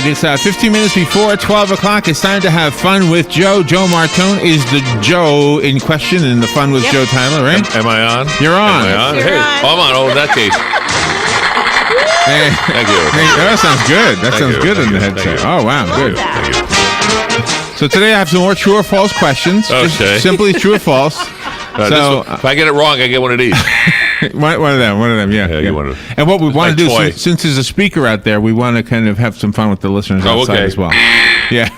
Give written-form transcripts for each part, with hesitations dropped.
right, it's 15 minutes before 12 o'clock. It's time to have fun with Joe. Joe Martone is the Joe in question in the Fun with Joe Tyler, right? Am I on? You're on. Am I on? You're Hey, on. I'm on. Oh, in that case. Hey, Thank you. that sounds good. That sounds good in the headset. Oh, wow, good. Thank you. So today I have some more true or false questions. Just Okay. simply true or false. So if I get it wrong, I get one of these. one of them, yeah. you want to- And what we want to do, toy. since there's a speaker out there, we want to kind of have some fun with the listeners outside okay. as well. Yeah.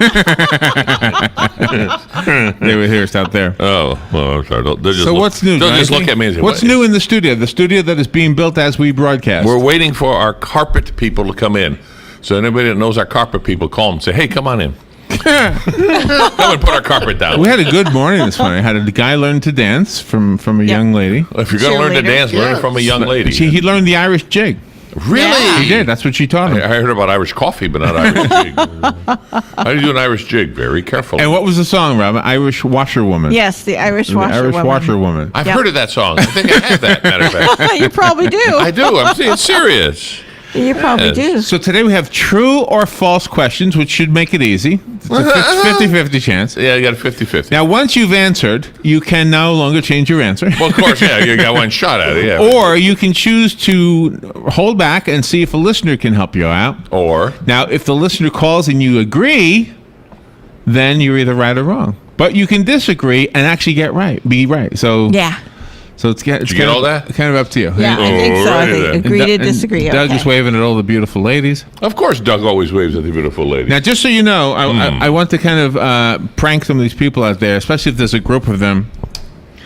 They would hear us out there. Oh, well, I'm sorry. They'll just So what's new? They'll just Jonathan? look at me and say, what's "What?" new in the studio? The studio that is being built as we broadcast. We're waiting for our carpet people to come in. So anybody that knows our carpet people, call them and say, hey, come on in. Come and put our carpet down. We had a good morning this morning. I had a guy learn to dance from a young lady. If you're going to learn to Cheerleader. dance, learn it from a young lady. He learned the Irish jig. Really? He did. That's what she taught I him. heard about Irish coffee, but not Irish jig. How do you do an Irish jig? Very careful. And what was the song, Robin? Irish Washerwoman. Yes, the Irish The washerwoman. Irish Washerwoman. I've Yep. heard of that song. I think I have that, matter of fact. You probably do. I do. I'm being serious. You probably Yes. do. So today we have true or false questions, which should make it easy. It's a 50-50 chance. Yeah, you got a 50-50. Now, once you've answered, you can no longer change your answer. Well, of course, yeah, you got one shot at it, yeah. Or you can choose to hold back and see if a listener can help you out. Or Now, if the listener calls and you agree, then you're either right or wrong. But you can disagree and actually be right. So Yeah. So it's Did you get all that? kind of up to you. Yeah, I think so. I Alrighty think then. agree to And disagree. Doug okay. is waving at all the beautiful ladies. Of course, Doug always waves at the beautiful lady. Now, just so you know, I want to kind of prank some of these people out there, especially if there's a group of them,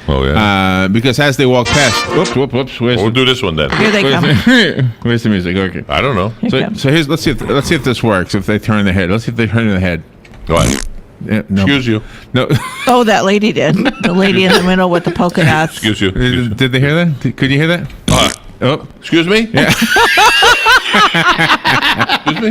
Oh yeah. because as they walk past, whoops, We'll do this one then. Here they come. where's the music? Okay. I don't know. So here's let's see if this works. If they turn their head, let's see if they turn their head. Go ahead. Yeah, no. Excuse you. No. Oh, that lady did. The lady in the middle with the polka dots. Excuse you. Did they hear that? Could you hear that? Oh. Excuse me? Yeah. Excuse me?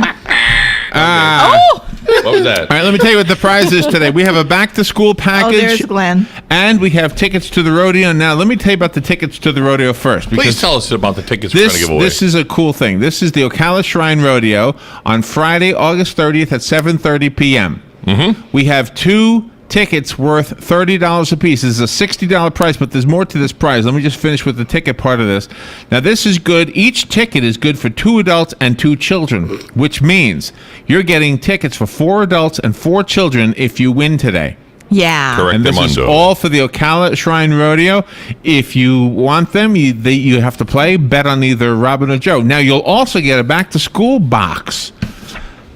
Oh! What was that? All right, let me tell you what the prize is today. We have a back-to-school Oh, package, there's Glenn. and we have tickets to the rodeo. Now, let me tell you about the tickets to the rodeo first. Please tell us about the tickets we're going to give away. This is a cool thing. This is the Ocala Shrine Rodeo on Friday, August 30th at 7:30 p.m. Mm-hmm. We have 2 tickets worth $30 a piece. This is a $60 price, but there's more to this prize. Let me just finish with the ticket part of this. Now, this is good. Each ticket is good for 2 adults and 2 children, which means you're getting tickets for 4 adults and 4 children if you win today. Yeah. Correct. And this is Mundo. all for the Ocala Shrine Rodeo. If you want them, you have to play, bet on either Robin or Joe. Now, you'll also get a back-to-school box.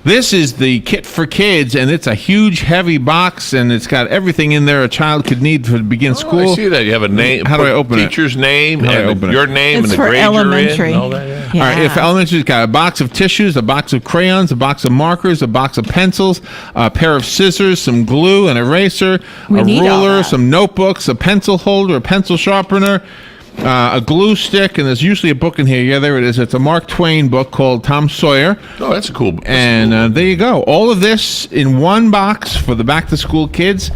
This is the kit for kids, and it's a huge, heavy box, and it's got everything in there a child could need to begin school. I see that. You have a name. How do I open it? Teacher's name, How do I and open it? your name, It's and the for grade elementary. you're in. And all that, yeah. Yeah. All right, if elementary's got a box of tissues, a box of crayons, a box of markers, a box of pencils, a pair of scissors, some glue, an eraser, We a need all ruler, that. some notebooks, a pencil holder, a pencil sharpener, a glue stick, and there's usually a book in here. Yeah, there it is. It's a Mark Twain book called Tom Sawyer. Oh, that's a cool. That's And there you go. All of this in one box for the back-to-school kids.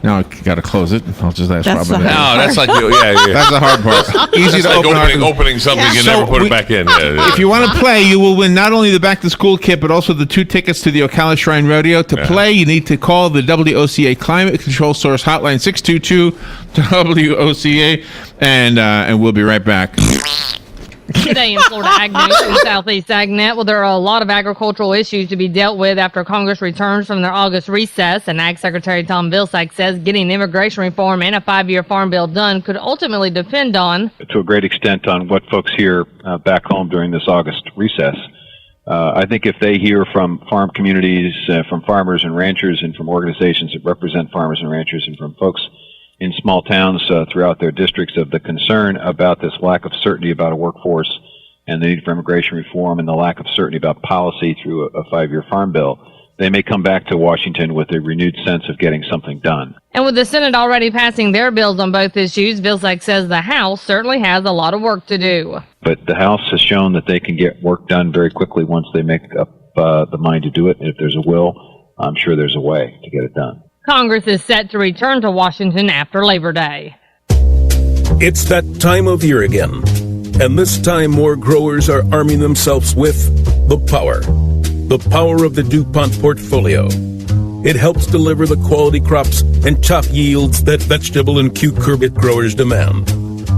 Now I got to close it. I'll just ask That's Robin. the No, that's like yeah. That's the hard part. Easy It's to like open. opening something and So never put we- it back in. Yeah. If you want to play, you will win not only the back-to-school kit, but also the 2 tickets to the Ocala Shrine Rodeo. To play, you need to call the WOCA Climate Control Source Hotline 622-WOCA, and we'll be right back. Today in Florida Ag News from Southeast AgNet, well, there are a lot of agricultural issues to be dealt with after Congress returns from their August recess, and Ag Secretary Tom Vilsack says getting immigration reform and a 5-year farm bill done could ultimately depend on to a great extent on what folks hear back home during this August recess. I think if they hear from farm communities, from farmers and ranchers, and from organizations that represent farmers and ranchers, and from folks in small towns throughout their districts of the concern about this lack of certainty about a workforce and the need for immigration reform and the lack of certainty about policy through a 5-year farm bill, they may come back to Washington with a renewed sense of getting something done. And with the Senate already passing their bills on both issues, Vilsack says the House certainly has a lot of work to do. But the House has shown that they can get work done very quickly once they make up the mind to do it. And if there's a will, I'm sure there's a way to get it done. Congress is set to return to Washington after Labor Day. It's that time of year again. And this time, more growers are arming themselves with the power, the power of the DuPont portfolio. It helps deliver the quality crops and top yields that vegetable and cucurbit growers demand.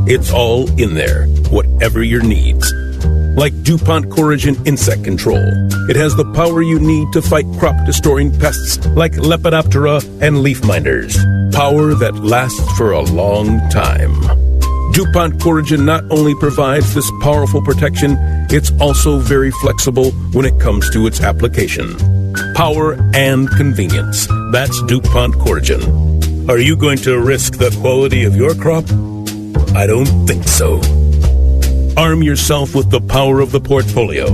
It's all in there, whatever your needs. Like DuPont Coragen Insect Control, it has the power you need to fight crop-destroying pests like Lepidoptera and leaf miners. Power that lasts for a long time. DuPont Coragen not only provides this powerful protection, it's also very flexible when it comes to its application. Power and convenience. That's DuPont Coragen. Are you going to risk the quality of your crop? I don't think so. Arm yourself with the power of the portfolio.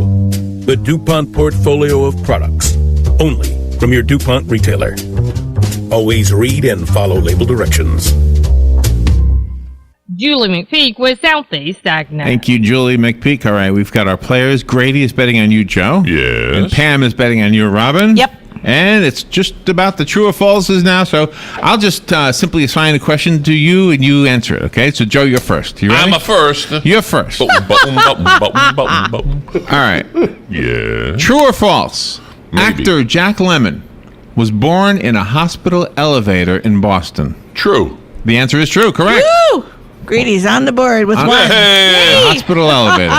The DuPont portfolio of products. Only from your DuPont retailer. Always read and follow label directions. Julie McPeak with Southeast AgNet. Thank you, Julie McPeak. All right, we've got our players. Grady is betting on you, Joe. Yes. And Pam is betting on you, Robin. Yep. And it's just about the true or falses now, so I'll just simply assign a question to you and you answer it, okay? So, Joe, you're first. You ready? I'm a first. You're first. All right. Yeah. True or false? Maybe. Actor Jack Lemmon was born in a hospital elevator in Boston. True. The answer is true, correct. Woo! Greedy's on the board with one. Hey. Yay! Hospital elevator.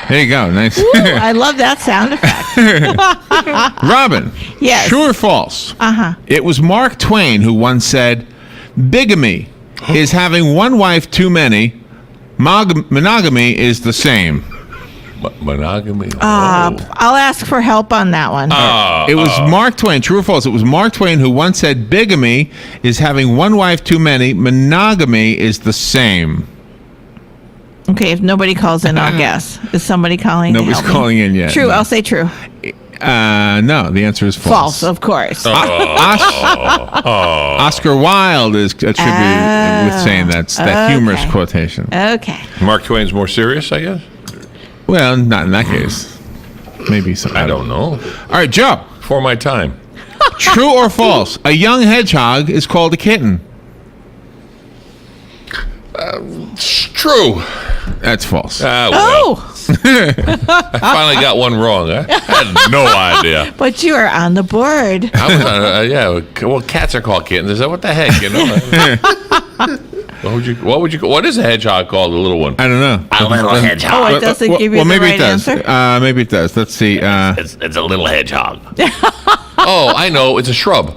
There you go. Nice. Woo, I love that sound effect. Robin. Yes. True or false? Uh-huh. It was Mark Twain who once said, bigamy is having one wife too many. Monogamy is the same. Monogamy. I'll ask for help on that one. It was Mark Twain. True or false? It was Mark Twain who once said, bigamy is having one wife too many. Monogamy is the same. Okay, if nobody calls in, I'll guess. Is somebody calling? to Nobody's help me? calling in yet. True, No. I'll say true. No, the answer is false. False, of course. Oscar Wilde is attributed with saying that humorous okay. quotation. Okay. Mark Twain's more serious, I guess. Well, not in that case. Maybe some. I don't know. All right, Joe. For my time. True or false? A young hedgehog is called a kitten. True. That's false. Well, Oh, I finally got one wrong. I had no idea. but you are on the board. I was on, yeah. Well, cats are called kittens. Is that what the heck? You know. What is a hedgehog called? The little one. I don't know. A little hedgehog. Oh, it doesn't give you the maybe right it does. answer? Maybe it does. Let's see. It's a little hedgehog. Oh, I know. It's a shrub.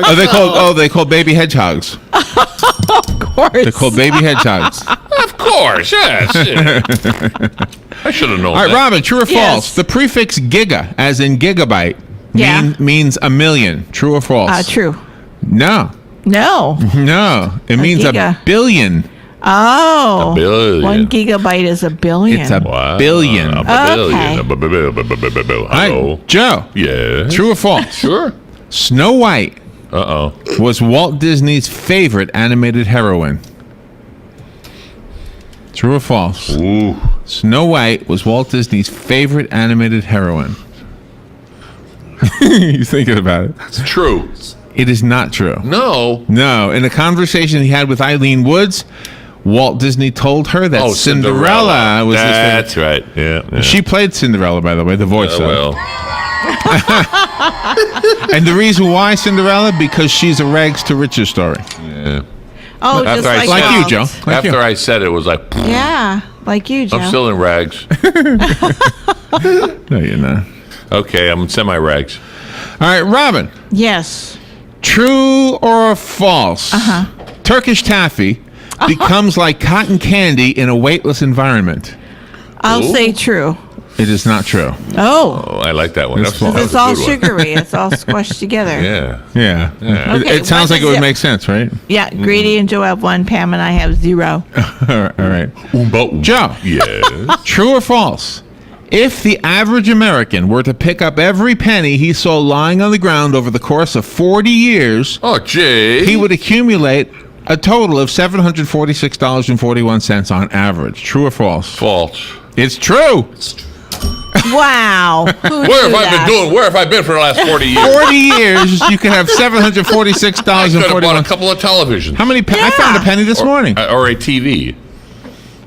They call baby hedgehogs. Of course. They're called baby hedgehogs. Of course. Yes. I should have known. All right, that. Robin. True or false? Yes. The prefix giga, as in gigabyte, Yeah. means a million. True or false? True. No. No. No. It means giga. a billion. Oh. A billion. 1 gigabyte is a billion. It's a Wow. billion. A Okay. billion. All Hello. right, Joe. Yeah. True or false? Sure. Snow White Uh-oh. was Walt Disney's favorite animated heroine. True or false? Ooh. Snow White was Walt Disney's favorite animated heroine. You're thinking about it. It's true. It is not true. No. No. In a conversation he had with Eileen Woods, Walt Disney told her that Oh, Cinderella was his favorite. That's right. Yeah. She played Cinderella, by the way, the voice of. well. And the reason why Cinderella? Because she's a rags to riches story. Yeah. Oh, After just I like, said- Like you, Joe. Like After you. I said it, was like, Yeah, like you, Joe. I'm still in rags. No, you're not. Okay, I'm semi-rags. All right, Robin. Yes. True or false? Turkish taffy becomes like cotton candy in a weightless environment. I'll Ooh. say true. It is not true. Oh. Oh, I like that one. It's That was It's a all good one. sugary. It's all squished together. Yeah. Yeah. Okay, It sounds what like it is would it? make sense, right? Yeah, Grady and Joe have 1, Pam and I have 0. All right. Oomba. Joe. Yes. True or false? If the average American were to pick up every penny he saw lying on the ground over the course of 40 years, Oh, gee. he would accumulate a total of $746.41 on average. True or false? False. It's true. Wow. Who Where knew have I that? been doing? Where have I been for the last 40 years? 40 years, you can have I could have bought a $746.41. couple of televisions. How many? I found a penny this morning. Or a TV.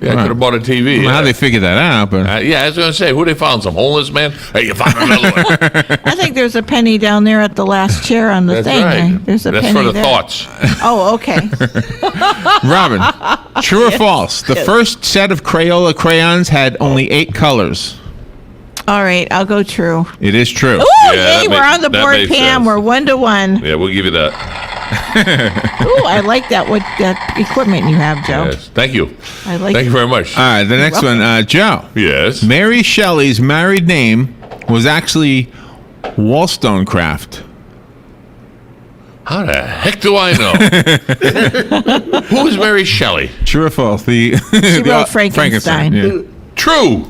Yeah, I could have bought a TV. I don't know how Yeah. they figured that out, but Yeah, I was going to say, who they found? Some homeless man? Hey, you found another one. I think there's a penny down there at the last chair on the That's thing. right. There's a That's penny for the there. thoughts. Oh, okay. Robin, true or false? The first set of Crayola crayons had only 8 colors. All right, I'll go true. It is true. Ooh, Yeah, yay, that we're on the that board, makes Pam. sense. We're 1-1. Yeah, we'll give you that. Ooh, I like that equipment you have, Joe. Yes. Thank you. I like Thank you very much. All right, the next one, Joe. Yes. Mary Shelley's married name was actually Wollstonecraft. How the heck do I know? Who is Mary Shelley? True or false? The She wrote Frankenstein. yeah. True.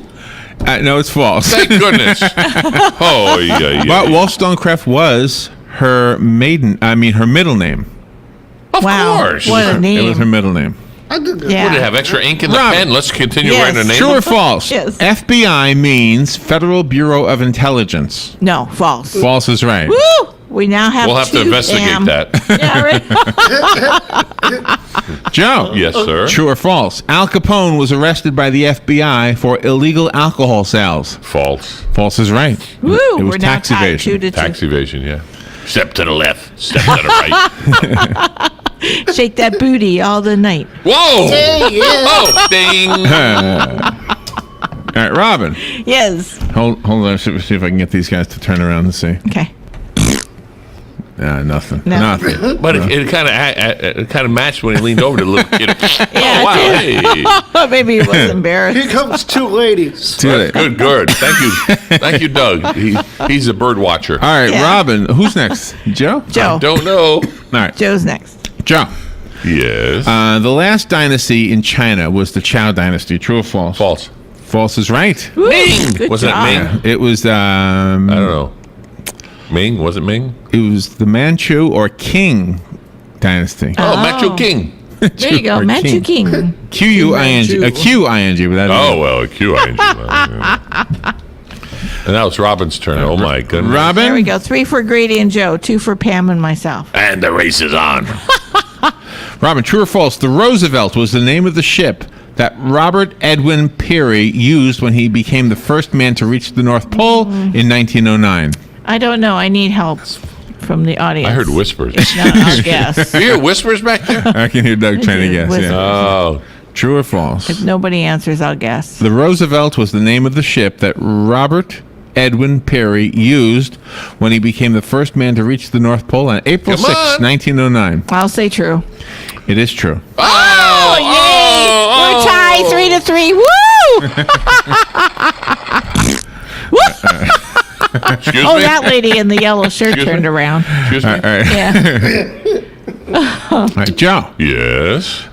No, it's false. Thank goodness. Oh, yeah. But Wollstonecraft was her middle name. Of Wow, course. what a It was name. her middle name. Yeah. Would it have extra ink in the Robin. pen? Let's continue Yes. writing a name. True or false? Yes. FBI means Federal Bureau of Intelligence. No, false. False is right. Woo! We now have We'll have to two, investigate Pam. that. Yeah, right. Joe. Yes, sir. True or false? Al Capone was arrested by the FBI for illegal alcohol sales. False. False is right. Woo! It was We're now tax tied evasion. 2-2. Tax evasion, yeah. Step to the left. Step to the right. Shake that booty all the night. Whoa! Oh, ding. All right, Robin. Yes. Hold on. See if I can get these guys to turn around and see. Okay. Nothing. No. Nothing. But it kind of matched when he leaned over to the little kid. Yeah, Oh, wow. it Hey. Maybe he was embarrassed. Here comes two ladies. Too late. Good, good. Thank you. Thank you, Doug. He's a bird watcher. All right, Yeah. Robin. Who's next? Joe? Joe. Don't know. All right, Joe's next. Joe. Yes. The last dynasty in China was the Chow dynasty. True or false? False. False is right. Ming. Good Wasn't it job. Ming? It was I don't know. Ming? Was it Ming? it was the Manchu or Qing dynasty. Oh, Machu King. There you go. Or Manchu King. Q-U-I-N-G. A Q-I-N-G. But that Oh, well, a Q-I-N-G. And now it's Robin's turn. Oh, my goodness. Robin? There we go. 3 for Grady and Joe. 2 for Pam and myself. And the race is on. Robin, true or false? The Roosevelt was the name of the ship that Robert Edwin Peary used when he became the first man to reach the North Pole in 1909. I don't know. I need help from the audience. I heard whispers. No, I'll guess. You hear whispers back there? I can hear Doug trying to guess. Whispers. Yeah. Oh, True or false? If nobody answers, I'll guess. The Roosevelt was the name of the ship that Robert Edwin Peary used when he became the first man to reach the North Pole on April Come 6, on. 1909. I'll say true. It is true. Oh, yay! We're tied 3-3. Woo! excuse Oh, me? that lady in the yellow shirt Excuse turned me? around. Excuse me? All right. Yeah. All right, Joe. Yes.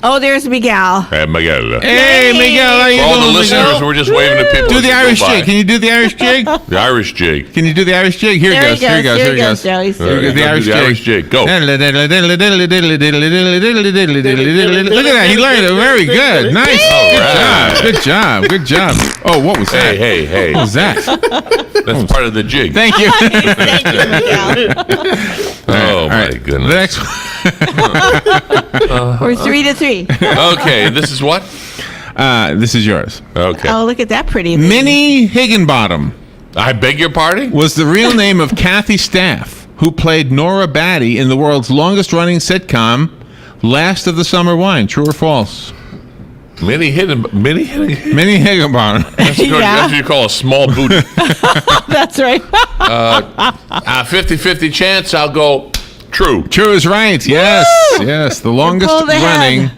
Oh, there's Miguel. Hey, Miguel. Hey, Miguel, how you For all the doing, listeners, Miguel? we're just waving at people. Do as the they go Irish by. jig. Can you do the Irish jig? The Irish jig. Can you do the Irish jig? Here There it goes. he Here it goes. goes. Here it goes. Joe. He's All right, The go do Irish the Irish jig. jig. Go. Look at that. He learned it. Very good. Nice. right. Good job. Good job. Oh, what was that? Hey. What was that? That's part of the jig. Thank you. Thank you, Miguel. Oh, All my right. The goodness. next one. We're 3-3. Okay, this is what? This is yours. Okay. Oh, look at that pretty lady. Minnie Higginbottom I beg your pardon? was the real name of Kathy Staff, who played Nora Batty in the world's longest-running sitcom, Last of the Summer Wine. True or false? Minnie Higginbottom. Minnie Higginbottom. That's Yeah. what you call a small booty. That's right. 50-50 chance, I'll go true. True is right. Yes. Yes. The longest pulled ahead. running.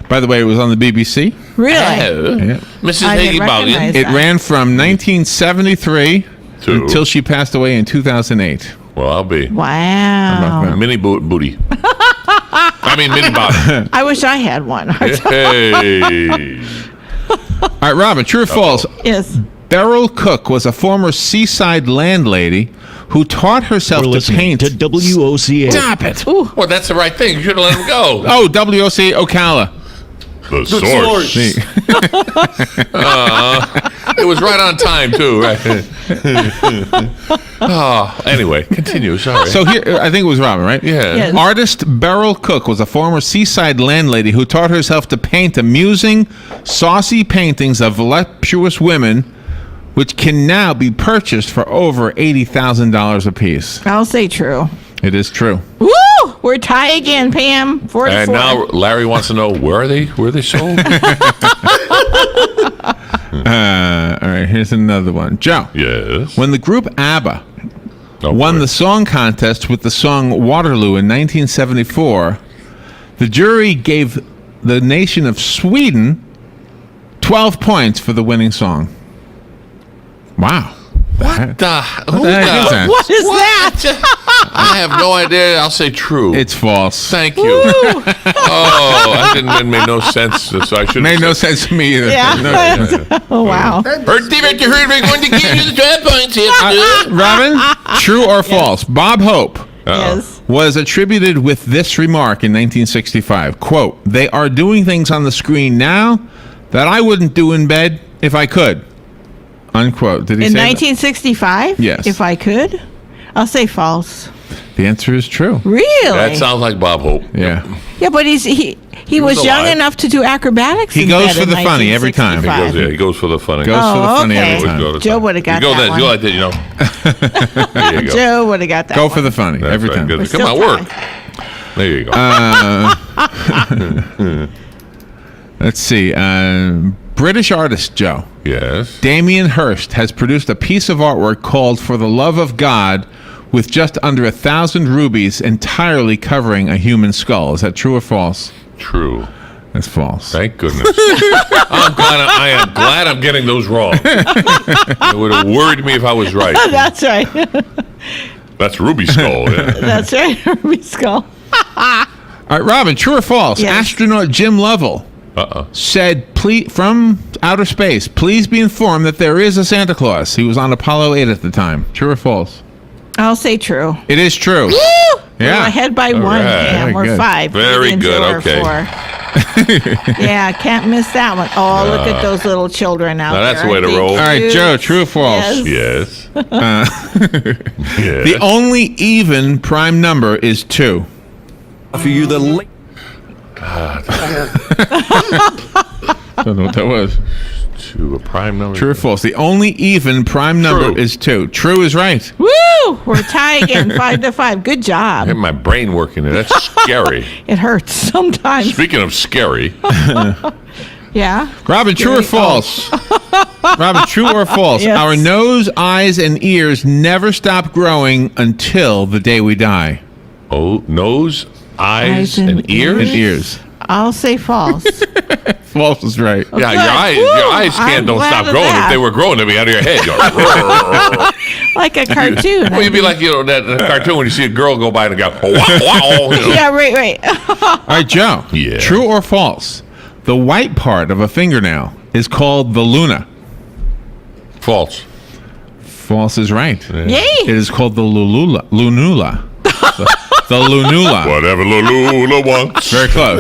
By the way, it was on the BBC. Really? Oh, Yeah. Mrs. I didn't Higginbottom. recognize It ran from 1973 To- until she passed away in 2008. Well, I'll be. Wow. Mini booty. I mean, mini bottom. I wish I had one. Hey. All right, Robin, true or false? Yes. Beryl Cook was a former seaside landlady who taught herself We're to listening paint. to WOCA. Stop it. Well, that's the right thing. You should have let him go. Oh, WOC Ocala. The source. See. It was right on time too, right? Oh, anyway, continue. Sorry. So here, I think it was Robin, right? yeah. Yes. Artist Beryl Cook was a former seaside landlady who taught herself to paint amusing, saucy paintings of voluptuous women, which can now be purchased for over $80,000 a piece. I'll say true. It is true. Woo! We're tied again, Pam. 4-4. And now Larry wants to know where are they? Where are they sold? All right, here's another one. Joe. Yes. When the group ABBA Oh, won boy. the song contest with the song Waterloo in 1974, the jury gave the nation of Sweden 12 points for the winning song. Wow. What the heck is that? What is that? I have no idea. I'll say true. It's false. Thank you. Oh, that made no sense. So I should Made no sense to me either. Yeah. No. Oh, wow. Heard we're going to give you the 12 points here. Robin, true or false? Bob Hope Yes. was attributed with this remark in 1965. Quote, "They are doing things on the screen now that I wouldn't do in bed if I could." Unquote. Did he In say that? 1965? Yes. If I could? I'll say false. The answer is true. Really? That sounds like Bob Hope. Yeah. Yeah, but he was was young alive. enough to do acrobatics. He in goes bed for in the funny every time. 1965. He goes for the funny. Goes for the Oh, funny okay. every time. Go to Joe time. would've got you go that You go one. like that, There you go. Joe would have got that Go one. for the funny That's every right. time. Good. We're Come still on, work. tied. There you go. Let's see. British artist Joe Yes. Damien Hirst has produced a piece of artwork called "For the Love of God," with just under 1,000 rubies entirely covering a human skull. Is that true or false? True. That's false. Thank goodness. I am glad I'm getting those wrong. It would have worried me if I was right. That's right. That's Ruby Skull. Yeah. That's right. Ruby Skull. All right, Robin, true or false? Yes. Astronaut Jim Lovell said, "Please, from outer space, please be informed that there is a Santa Claus." He was on Apollo 8 at the time. True or false? I'll say true. It is true. We're ahead by one, right. Pam. Very We're good. 5. Very Me and good, Joe are okay. 4. Yeah, can't miss that one. Oh, look at those little children out Now there. that's the way to Aren't they roll. All right, cute? Joe, true or false? Yes. Yes. Yes. The only even prime number is 2. For you, the late. I don't know what that was. To a prime number. True or false? The only even prime number True. is 2. True is right. Woo! We're tied again, 5-5. Good job. I have my brain working there. That's scary. It hurts sometimes. Speaking of scary, Yeah. Robin, true or Gary- false? Robin, true or false? Yes. Our nose, eyes, and ears never stop growing until the day we die. nose, eyes, Eyes and and ears. And ears. I'll say false. False is right. Yeah, Good. your Woo, eyes I'm don't glad stop of growing. that. If they were growing, they'd be out of your head. You're Like a cartoon. well, you'd be like that cartoon when you see a girl go by and go, wow, wow. You know. Yeah, right. All right, Joe. Yeah. True or false? The white part of a fingernail is called the luna. False. False is right. It Yay. is called the lunula. The lunula. Whatever Lula wants. Very close.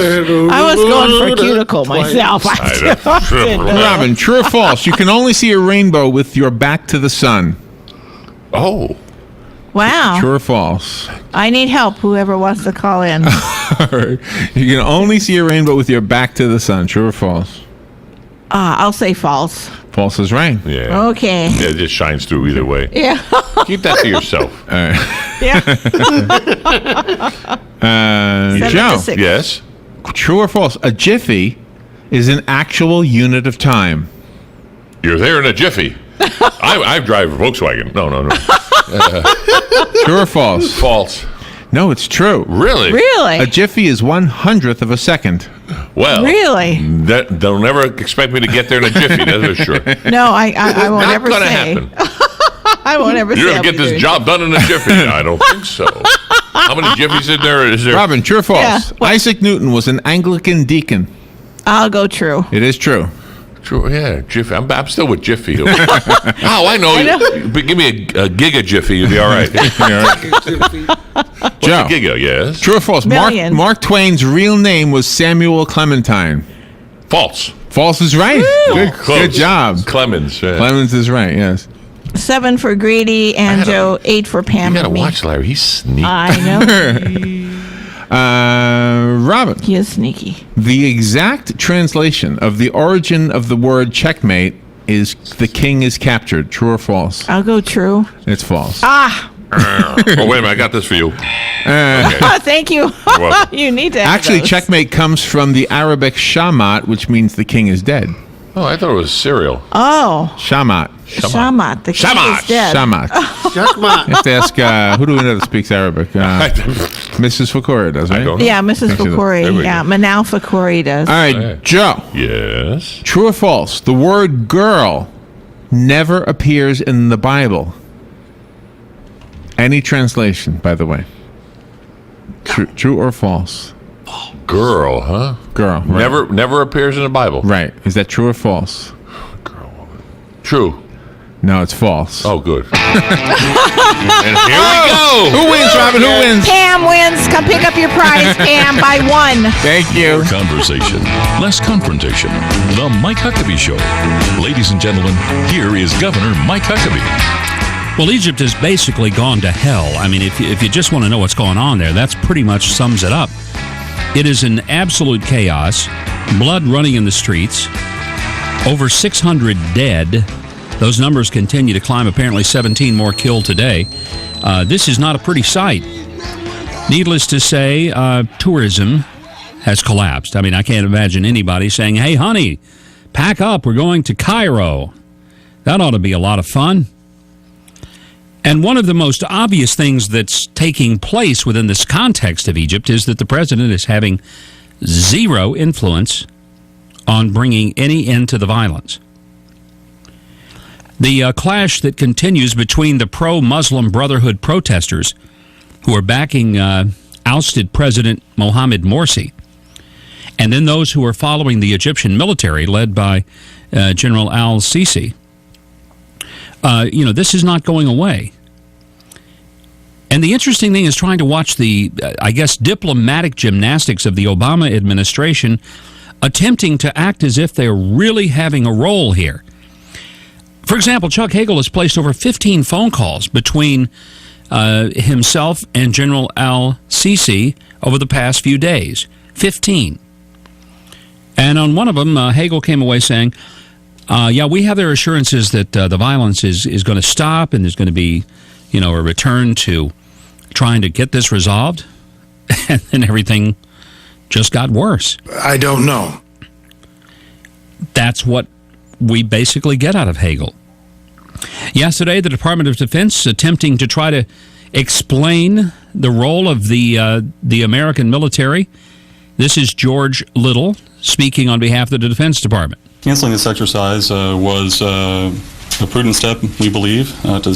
I was going for a cuticle myself. Robin, true or false? You can only see a rainbow with your back to the sun. Oh. Wow. True or false? I need help, whoever wants to call in. You can only see a rainbow with your back to the sun. True or false? I'll say false. False is right. Yeah. Okay. Yeah, it just shines through either way. Yeah. Keep that to yourself. Yeah. Joe, 7-6. Yes. true or false? A jiffy is an actual unit of time. You're there in a jiffy. I drive a Volkswagen. No. True or false? False. No, it's true. Really? Really? A jiffy is 1/100th of a second. Well, Really? they'll never expect me to get there in a jiffy. That's for sure. No, I won't Not ever gonna say. happen. I won't ever You're say. gonna get this job done in a jiffy. I don't think so. How many jiffies is there? Robin, true or false? Yeah, what? Isaac Newton was an Anglican deacon. I'll go true. It is true. True. Yeah, jiffy. I'm still with jiffy. Oh, I know. But give me a giga jiffy. You'll be all right. Joe, Giga, yes. true or false? Million. Mark Twain's real name was Samuel Clementine. False. False is right. Good Close. job. Clemens. Yeah. Clemens is right, yes. 7 for Grady and Joe. 8 for Pam You gotta and me. watch Larry. He's sneaky. I know. Robin, He is sneaky. the exact translation of the origin of the word checkmate is the king is captured. True or false? I'll go true. It's false. Ah, Oh, wait a minute. I got this for you. thank you. welcome. You need to have Actually, those. checkmate comes from the Arabic shamat, which means the king is dead. Oh, I thought it was cereal. Oh, Shamat. Shamat. The king Shamat. is dead. Shamat. You have to ask, who do we know that speaks Arabic? Mrs. Fakori does, right? I don't know. Yeah, Mrs. Actually, there Fakori. we Yeah, go. Manal Fakori does. All right, Joe. Yes. True or false? The word girl never appears in the Bible. Any translation, by the way. True or false? Girl, huh? Girl. Right. Never appears in the Bible. Right. Is that true or false? True. No, it's false. Oh, good. And here we go. Who wins, Robin? Who wins? Pam wins. Come pick up your prize, Pam, by 1. Thank you. More conversation, less confrontation. The Mike Huckabee Show. Ladies and gentlemen, here is Governor Mike Huckabee. Well, Egypt has basically gone to hell. I mean, if you just want to know what's going on there, that's pretty much sums it up. It is an absolute chaos, blood running in the streets, over 600 dead. Those numbers continue to climb, apparently 17 more killed today. This is not a pretty sight. Needless to say, tourism has collapsed. I mean, I can't imagine anybody saying, hey, honey, pack up, we're going to Cairo. That ought to be a lot of fun. And one of the most obvious things that's taking place within this context of Egypt is that the president is having zero influence on bringing any end to the violence. The clash that continues between the pro-Muslim Brotherhood protesters who are backing ousted President Mohamed Morsi and then those who are following the Egyptian military led by General al-Sisi. This is not going away. And the interesting thing is trying to watch the, diplomatic gymnastics of the Obama administration attempting to act as if they're really having a role here. For example, Chuck Hagel has placed over 15 phone calls between himself and General al-Sisi over the past few days. 15. And on one of them, Hagel came away saying, we have their assurances that the violence is going to stop and there's going to be, a return to trying to get this resolved. And then everything just got worse. I don't know. That's what we basically get out of Hagel. Yesterday, the Department of Defense attempting to try to explain the role of the American military. This is George Little speaking on behalf of the Defense Department. Canceling this exercise was a prudent step, we believe, to